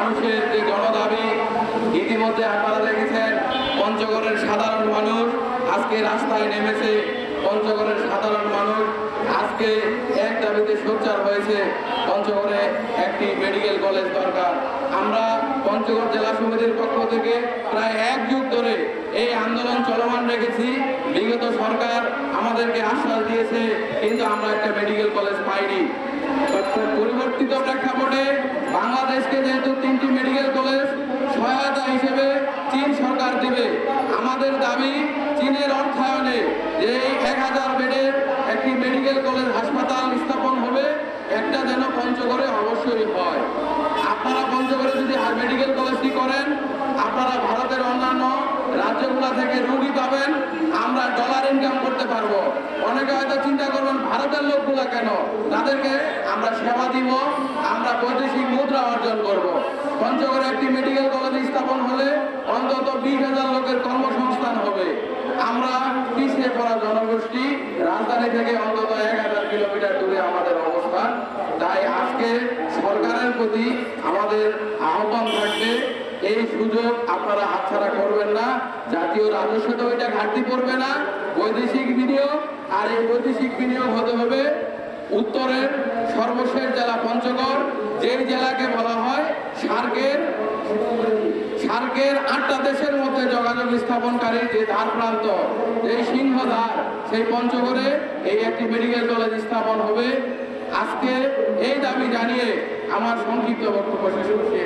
মানুষের যে গণদাবি, ইতিমধ্যে আপনারা দেখেছেন পঞ্চগড়ের সাধারণ মানুষ আজকে রাস্তায় নেমেছে। পঞ্চগড়ের সাধারণ মানুষ আজকে এক দাবিতে সোচ্চার হয়েছে, পঞ্চগড়ে একটি মেডিকেল কলেজ দরকার। আমরা পঞ্চগড় জেলা সমিতির পক্ষ থেকে প্রায় এক যুগ ধরে এই আন্দোলন চলমান রেখেছি। বিগত সরকার আমাদেরকে আশ্বাস দিয়েছে, কিন্তু আমরা একটা মেডিকেল কলেজ পাইনি। পরিবর্তিত প্রেক্ষাপটে বাংলাদেশকে যেহেতু 3টি মেডিকেল কলেজ সহায়তা হিসেবে চীন সরকার দিবে, আমাদের দাবি চীনের অর্থায়নে যে 1000 বেডের একটি মেডিকেল কলেজ হাসপাতাল স্থাপন হবে, একটা যেন পঞ্চগড়ে অবশ্যই হয়। আপনারা পঞ্চগড়ে যদি মেডিকেল কলেজটি করেন, আপনারা ভারতের অন্যান্য রাজ্যগুলো থেকে রোগী পাবেন, আমরা ডলার ইনকাম করতে পারবো। অনেকে হয়তো চিন্তা করবেন ভারতের লোকগুলা কেন, তাদেরকে আমরা সেবা দিব, আমরা বৈদেশিক মুদ্রা অর্জন করব। পঞ্চগড়ে একটি মেডিকেল কলেজ স্থাপন হলে অন্তত 20,000 লোকের কর্মসংস্থান হবে। আমরা পিছিয়ে পড়া জনগোষ্ঠী, রাজধানী থেকে অন্তত 1000 কিলোমিটার দূরে আমাদের অবস্থান। তাই আজকে সরকারের প্রতি আমাদের আহ্বান থাকবে, এই সুযোগ আপনারা হাতছাড়া করবেন না। জাতীয় রাজস্ব তো এটা ঘাটতি পড়বে না, বৈদেশিক বিনিয়োগ, আর এই বৈদেশিক বিনিয়োগ হতে হবে উত্তরের সর্বশেষ জেলা পঞ্চগড়, যেই জেলাকে বলা হয় সার্কের 8টা দেশের মধ্যে যোগাযোগ স্থাপনকারী যে দ্বার প্রান্ত, এই সিংহদ্বার, সেই পঞ্চগড়ে এই একটি মেডিকেল কলেজ স্থাপন হবে। আজকে এই দাবি জানিয়ে আমার সংক্ষিপ্ত বক্তব্য শেষ করছি।